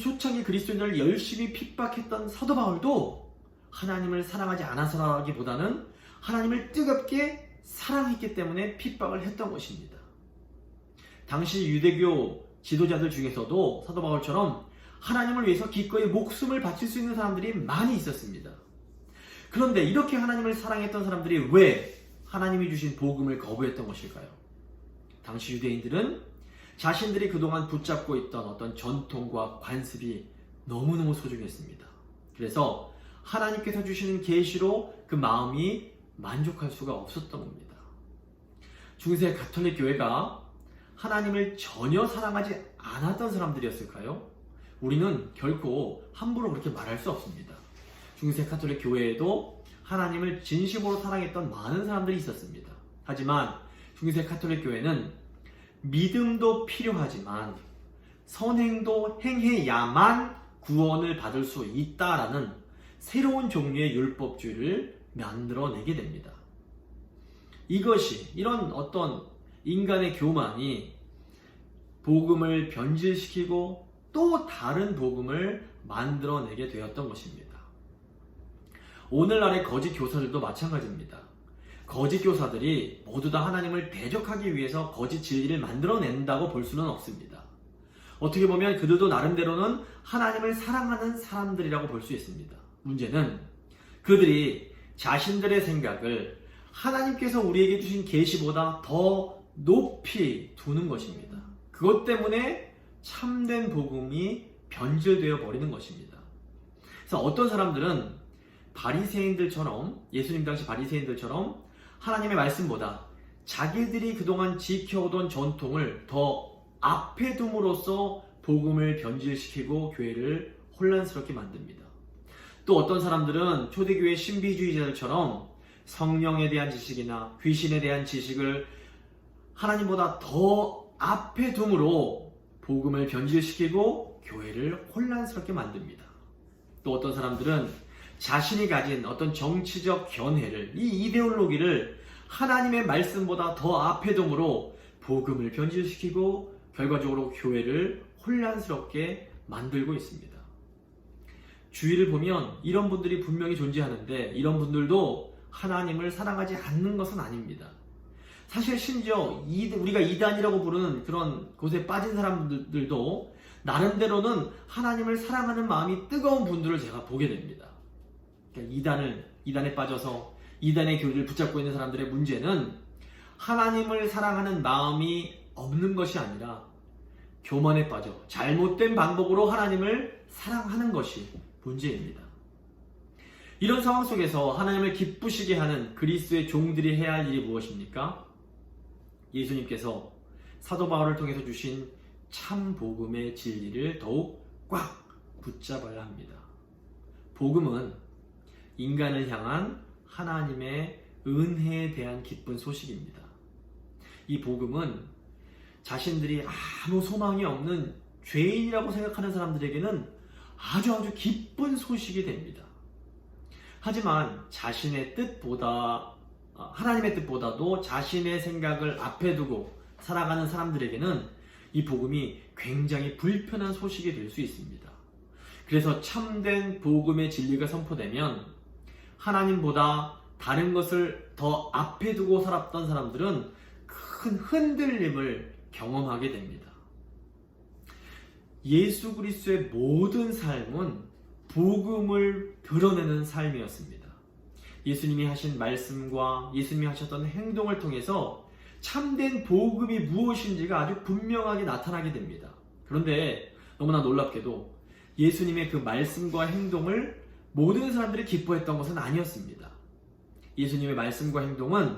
초창기 그리스도인들을 열심히 핍박했던 사도 바울도 하나님을 사랑하지 않아서라기보다는 하나님을 뜨겁게 사랑했기 때문에 핍박을 했던 것입니다. 당시 유대교 지도자들 중에서도 사도 바울처럼 하나님을 위해서 기꺼이 목숨을 바칠 수 있는 사람들이 많이 있었습니다. 그런데 이렇게 하나님을 사랑했던 사람들이 왜 하나님이 주신 복음을 거부했던 것일까요? 당시 유대인들은 자신들이 그동안 붙잡고 있던 어떤 전통과 관습이 너무너무 소중했습니다. 그래서 하나님께서 주시는 계시로 그 마음이 만족할 수가 없었던 겁니다. 중세 가톨릭 교회가 하나님을 전혀 사랑하지 않았던 사람들이었을까요? 우리는 결코 함부로 그렇게 말할 수 없습니다. 중세 가톨릭 교회에도 하나님을 진심으로 사랑했던 많은 사람들이 있었습니다. 하지만 중세 가톨릭 교회는 믿음도 필요하지만 선행도 행해야만 구원을 받을 수 있다라는 새로운 종류의 율법주의를 만들어내게 됩니다. 이런 어떤 인간의 교만이 복음을 변질시키고 또 다른 복음을 만들어내게 되었던 것입니다. 오늘날의 거짓 교사들도 마찬가지입니다. 거짓 교사들이 모두 다 하나님을 대적하기 위해서 거짓 진리를 만들어낸다고 볼 수는 없습니다. 어떻게 보면 그들도 나름대로는 하나님을 사랑하는 사람들이라고 볼 수 있습니다. 문제는 그들이 자신들의 생각을 하나님께서 우리에게 주신 계시보다 더 높이 두는 것입니다. 그것 때문에 참된 복음이 변질되어 버리는 것입니다. 그래서 어떤 사람들은 바리새인들처럼, 예수님 당시 바리새인들처럼 하나님의 말씀보다 자기들이 그동안 지켜오던 전통을 더 앞에 둠으로써 복음을 변질시키고 교회를 혼란스럽게 만듭니다. 또 어떤 사람들은 초대교회 신비주의자들처럼 성령에 대한 지식이나 귀신에 대한 지식을 하나님보다 더 앞에 둠으로 복음을 변질시키고 교회를 혼란스럽게 만듭니다. 또 어떤 사람들은 자신이 가진 어떤 정치적 견해를, 이 이데올로기를 하나님의 말씀보다 더 앞에 둠으로 복음을 변질시키고 결과적으로 교회를 혼란스럽게 만들고 있습니다. 주위를 보면 이런 분들이 분명히 존재하는데 이런 분들도 하나님을 사랑하지 않는 것은 아닙니다. 사실 심지어 우리가 이단이라고 부르는 그런 곳에 빠진 사람들도 나름대로는 하나님을 사랑하는 마음이 뜨거운 분들을 제가 보게 됩니다. 그러니까 이단에 빠져서 이단의 교리를 붙잡고 있는 사람들의 문제는 하나님을 사랑하는 마음이 없는 것이 아니라 교만에 빠져 잘못된 방법으로 하나님을 사랑하는 것이 문제입니다. 이런 상황 속에서 하나님을 기쁘시게 하는 그리스도의 종들이 해야 할 일이 무엇입니까? 예수님께서 사도 바울을 통해서 주신 참 복음의 진리를 더욱 꽉 붙잡아야 합니다. 복음은 인간을 향한 하나님의 은혜에 대한 기쁜 소식입니다. 이 복음은 자신들이 아무 소망이 없는 죄인이라고 생각하는 사람들에게는 아주 기쁜 소식이 됩니다. 하지만 자신의 뜻보다 하나님의 뜻보다도 자신의 생각을 앞에 두고 살아가는 사람들에게는 이 복음이 굉장히 불편한 소식이 될 수 있습니다. 그래서 참된 복음의 진리가 선포되면 하나님보다 다른 것을 더 앞에 두고 살았던 사람들은 큰 흔들림을 경험하게 됩니다. 예수 그리스도의 모든 삶은 복음을 드러내는 삶이었습니다. 예수님이 하신 말씀과 예수님이 하셨던 행동을 통해서 참된 복음이 무엇인지가 아주 분명하게 나타나게 됩니다. 그런데 너무나 놀랍게도 예수님의 그 말씀과 행동을 모든 사람들이 기뻐했던 것은 아니었습니다. 예수님의 말씀과 행동은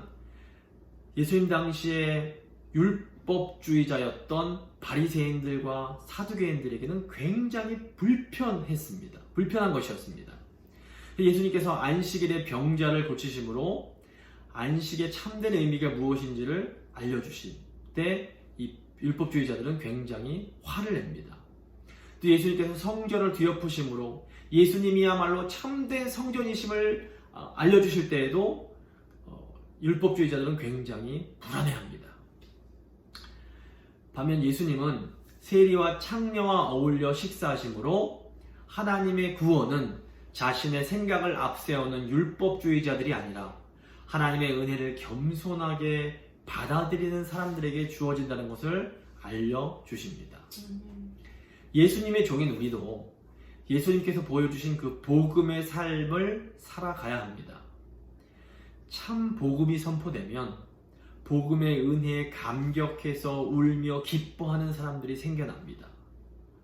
예수님 당시에 율법주의자였던 바리새인들과 사두개인들에게는 굉장히 불편했습니다. 불편한 것이었습니다. 예수님께서 안식일에 병자를 고치심으로 안식의 참된 의미가 무엇인지를 알려주실 때 이 율법주의자들은 굉장히 화를 냅니다. 또 예수님께서 성전을 뒤엎으심으로 예수님이야말로 참된 성전이심을 알려주실 때에도 율법주의자들은 굉장히 불안해합니다. 반면 예수님은 세리와 창녀와 어울려 식사하심으로 하나님의 구원은 자신의 생각을 앞세우는 율법주의자들이 아니라 하나님의 은혜를 겸손하게 받아들이는 사람들에게 주어진다는 것을 알려주십니다. 예수님의 종인 우리도 예수님께서 보여주신 그 복음의 삶을 살아가야 합니다. 참 복음이 선포되면 복음의 은혜에 감격해서 울며 기뻐하는 사람들이 생겨납니다.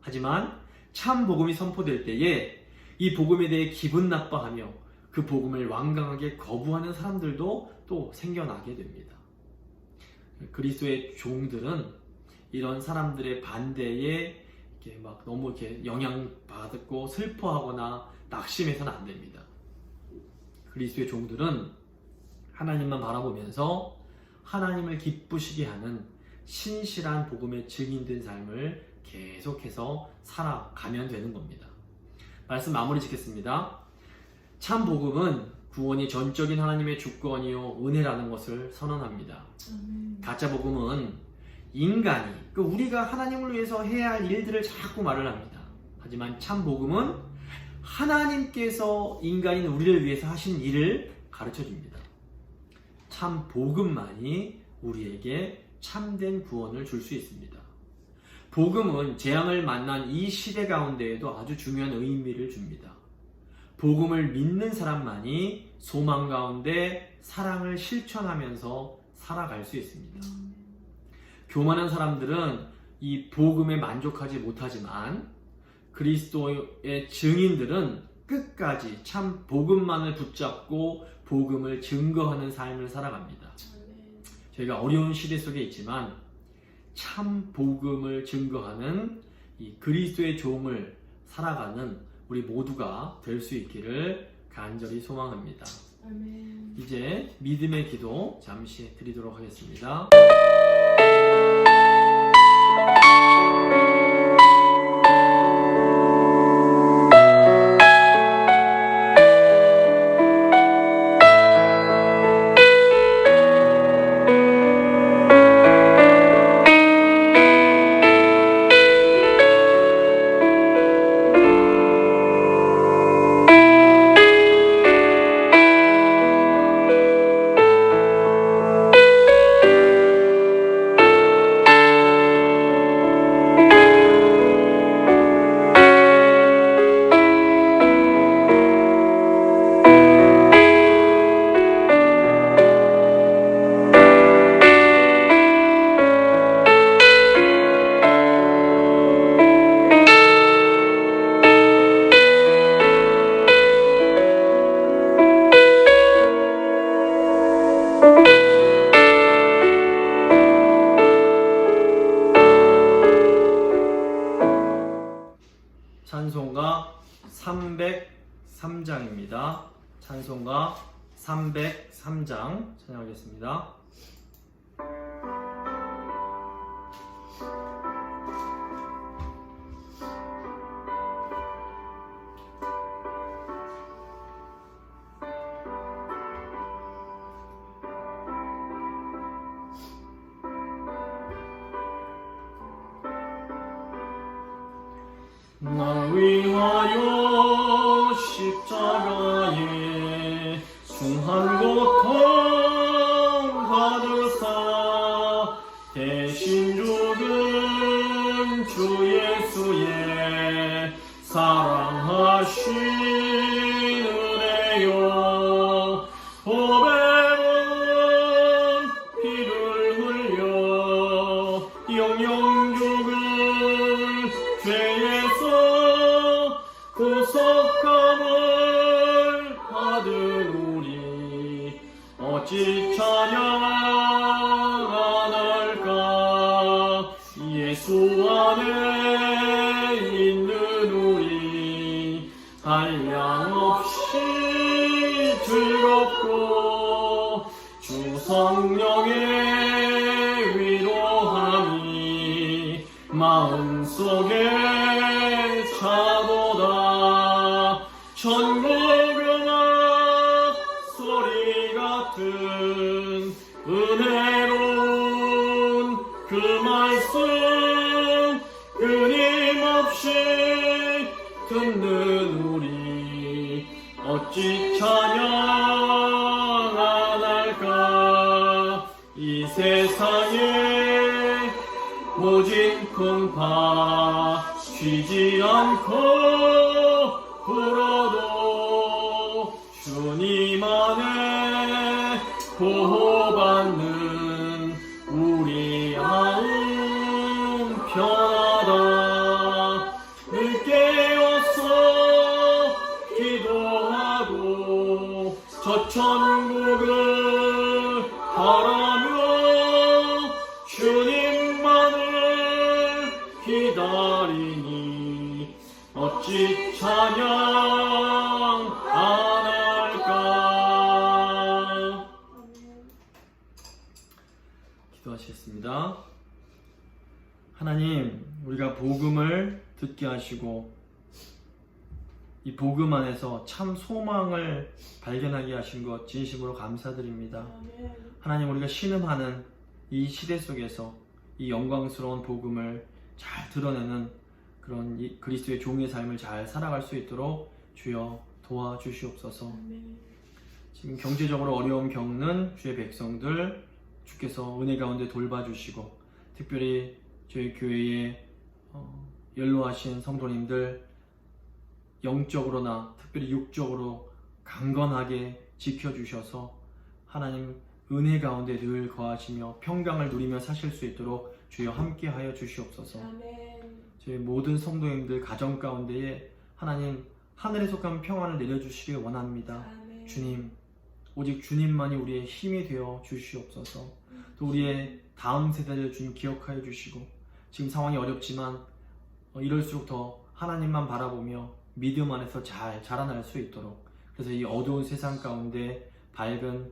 하지만 참 복음이 선포될 때에 이 복음에 대해 기분 나빠하며 그 복음을 완강하게 거부하는 사람들도 또 생겨나게 됩니다. 그리스도의 종들은 이런 사람들의 반대에 이렇게 막 너무 이렇게 영향받고 슬퍼하거나 낙심해서는 안 됩니다. 그리스도의 종들은 하나님만 바라보면서 하나님을 기쁘시게 하는 신실한 복음의 증인된 삶을 계속해서 살아가면 되는 겁니다. 말씀 마무리 짓겠습니다. 참 복음은 구원이 전적인 하나님의 주권이요 은혜라는 것을 선언합니다. 가짜 복음은 인간이 우리가 하나님을 위해서 해야 할 일들을 자꾸 말을 합니다. 하지만 참 복음은 하나님께서 인간인 우리를 위해서 하신 일을 가르쳐 줍니다. 참 복음만이 우리에게 참된 구원을 줄 수 있습니다. 복음은 재앙을 만난 이 시대 가운데에도 아주 중요한 의미를 줍니다. 복음을 믿는 사람만이 소망 가운데 사랑을 실천하면서 살아갈 수 있습니다. 교만한 사람들은 이 복음에 만족하지 못하지만 그리스도의 증인들은 끝까지 참 복음만을 붙잡고 복음을 증거하는 삶을 살아갑니다. 저희가 어려운 시대 속에 있지만 참 복음을 증거하는 이 그리스도의 종을 살아가는 우리 모두가 될 수 있기를 간절히 소망합니다. 아멘. 이제 믿음의 기도 잠시 드리도록 하겠습니다. 찬송가 303장입니다. 찬송가 303장 찬양하겠습니다. 날 위하여 십자가에 중한 고통 받으사 대신 죽은 주 예수의 사랑하신 은혜요 보배로운 피를 흘려 영영 죽은 죄에서 구속함을 마음속에 차보다 천국 음악 소리 같은 은혜로운 그 말씀 끊임없이 듣는 우리 어찌 찬양 안 할까. 이 세상에 모진 풍파 쉬지 않고 불어도 주님 안에 보호받는 우리 마음 편하다. 늘 깨어서 기도하고 저 천국을 바라며 주님만을 기다리니 어찌 찬양 안 할까. 기도하시겠습니다. 하나님, 우리가 복음을 듣게 하시고 이 복음 안에서 참 소망을 발견하게 하신 것 진심으로 감사드립니다. 하나님, 우리가 신음하는 이 시대 속에서 이 영광스러운 복음을 잘 드러내는 그런 그리스도의 종의 삶을 잘 살아갈 수 있도록 주여 도와주시옵소서. 지금 경제적으로 어려움 겪는 주의 백성들 주께서 은혜 가운데 돌봐주시고, 특별히 저희 교회에 연로하신 성도님들 영적으로나 특별히 육적으로 강건하게 지켜주셔서 하나님 은혜 가운데 늘 거하시며 평강을 누리며 사실 수 있도록 주여 함께하여 주시옵소서. 아멘. 저희 모든 성도님들 가정 가운데에 하나님 하늘에 속한 평안을 내려주시길 원합니다. 아멘. 주님, 오직 주님만이 우리의 힘이 되어 주시옵소서. 또 우리의 다음 세대를 주님 기억하여 주시고, 지금 상황이 어렵지만 이럴수록 더 하나님만 바라보며 믿음 안에서 잘 자라날 수 있도록, 그래서 이 어두운 세상 가운데 밝은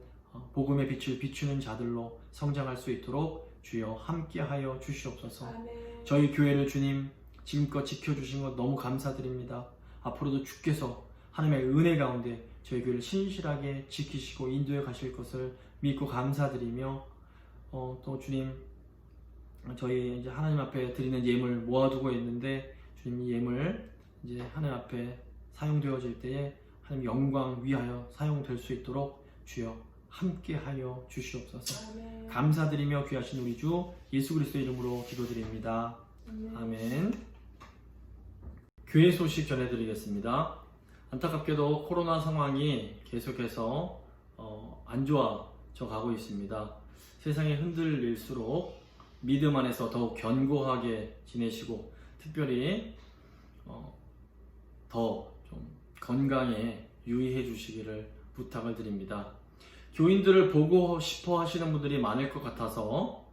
복음의 빛을 비추는 자들로 성장할 수 있도록 주여 함께하여 주시옵소서. 아멘. 저희 교회를 주님 지금껏 지켜주신 것 너무 감사드립니다. 앞으로도 주께서 하나님의 은혜 가운데 저희 교회를 신실하게 지키시고 인도해 가실 것을 믿고 감사드리며, 또 주님, 저희 이제 하나님 앞에 드리는 예물 모아두고 있는데, 주님 이 예물 이제 하나님 앞에 사용되어질 때에 하나님 영광 위하여 사용될 수 있도록 주여 함께하여 주시옵소서. 아멘. 감사드리며 귀하신 우리 주 예수 그리스도의 이름으로 기도드립니다. 아멘. 교회 소식 전해드리겠습니다. 안타깝게도 코로나 상황이 계속해서 안 좋아져 가고 있습니다. 세상이 흔들릴수록 믿음 안에서 더욱 견고하게 지내시고, 특별히 더 좀 건강에 유의해 주시기를 부탁을 드립니다. 교인들을 보고 싶어 하시는 분들이 많을 것 같아서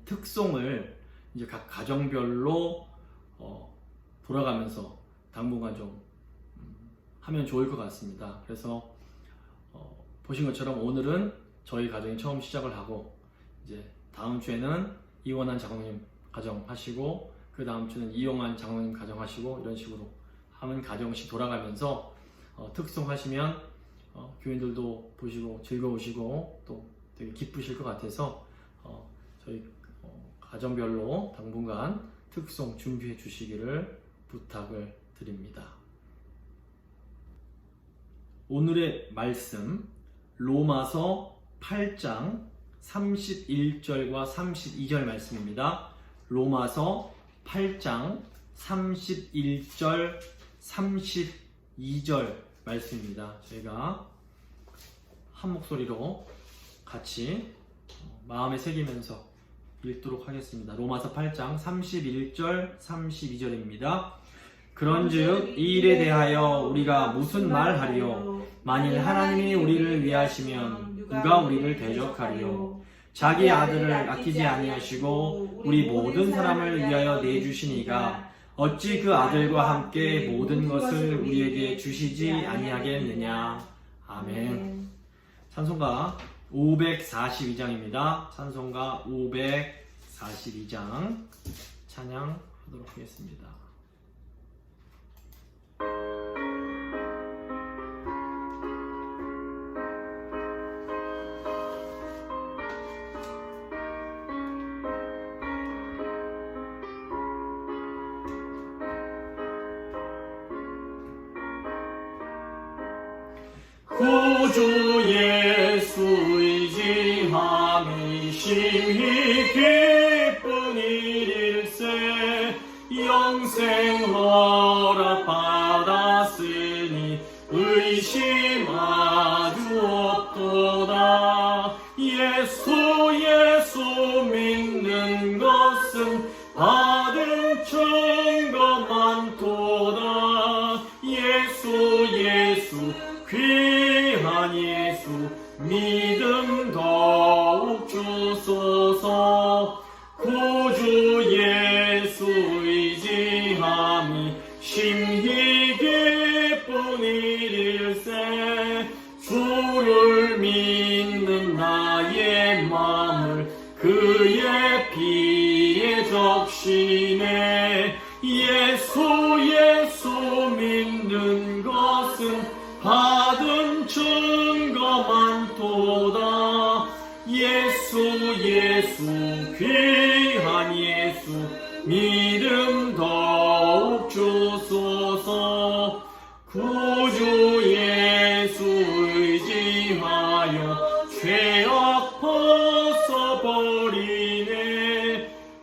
특송을 이제 각 가정별로 돌아가면서 당분간 좀 하면 좋을 것 같습니다. 그래서 보신 것처럼 오늘은 저희 가정이 처음 시작을 하고, 이제 다음 주에는 이원한 장로님 가정 하시고, 그 다음 주는 이용한 장로님 가정 하시고, 이런 식으로 하면 가정씩 돌아가면서 특송 하시면 교인들도 보시고 즐거우시고 또 되게 기쁘실 것 같아서 저희 가정별로 당분간 특송 준비해 주시기를 부탁을 드립니다. 오늘의 말씀 로마서 8장 31절과 32절 말씀입니다. 로마서 8장 31절 32절 말씀입니다. 저희가 한 목소리로 같이 마음에 새기면서 읽도록 하겠습니다. 로마서 8장 31절 32절입니다. 그런즉 이 일에 대하여 우리가 무슨 말하리요? 만일 하나님이 우리를 위하시면 누가 우리를 대적하리요? 자기 아들을 아끼지 아니하시고 우리 모든 사람을 위하여 내주시니가 어찌 그 아들과 함께 모든 것을 우리에게 주시지 아니하겠느냐. 아멘. 찬송가 542장입니다. 찬송가 542장 찬양하도록 하겠습니다. 구주 예수 의지함이 심히 기쁜 일일세 영생 허락 받았으니 의심 아주 없도다. 예수 믿는 것은 받은 증거 많도다. 예수 귀한 예수 믿음 더욱 주소서. 구주 예수 의지함이 심히 기쁜 일일세 주를 믿는 나의 마음을 그의 피에 적시네. 예수 믿는 것은 받은 증거 많도다. 예수 귀한 예수 믿음 더욱 주소서. 구주 예수 의지하여 죄악 벗어버리네.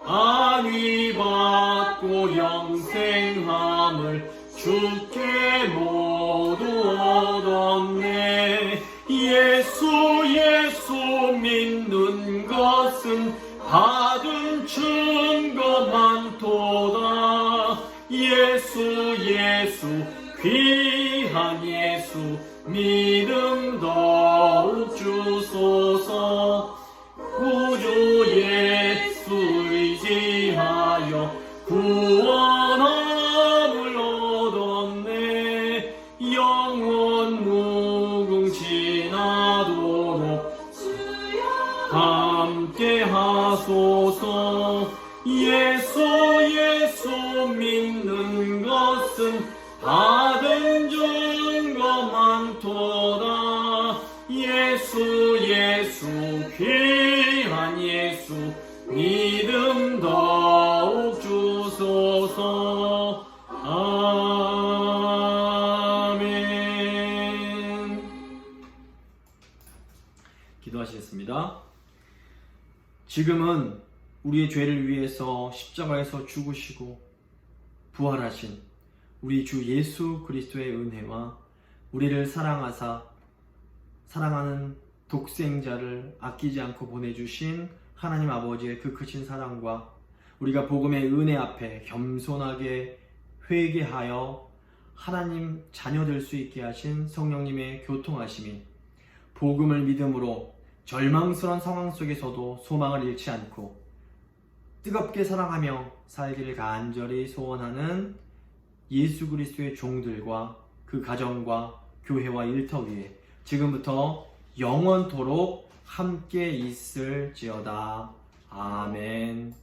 안위 받고 영생함을 주께 모두 얻었네. 예수 믿는 것은 받은 증거 많도다. 예수 귀한 예수 믿음 더욱 주소서. 구주 예수 의지하여 구원함을 얻었네. 영원 무궁지나도록 함께 하소서. 예수 믿는 것은 받은 증거 많도다. 예수 귀한 예수 믿음 더욱 주소서. 아멘. 기도하시겠습니다. 지금은 우리의 죄를 위해서 십자가에서 죽으시고 부활하신 우리 주 예수 그리스도의 은혜와 우리를 사랑하사 사랑하는 독생자를 아끼지 않고 보내주신 하나님 아버지의 그 크신 사랑과 우리가 복음의 은혜 앞에 겸손하게 회개하여 하나님 자녀 될 수 있게 하신 성령님의 교통하심이 복음을 믿음으로 절망스러운 상황 속에서도 소망을 잃지 않고 뜨겁게 사랑하며 살기를 간절히 소원하는 예수 그리스도의 종들과 그 가정과 교회와 일터 위에 지금부터 영원토록 함께 있을지어다. 아멘.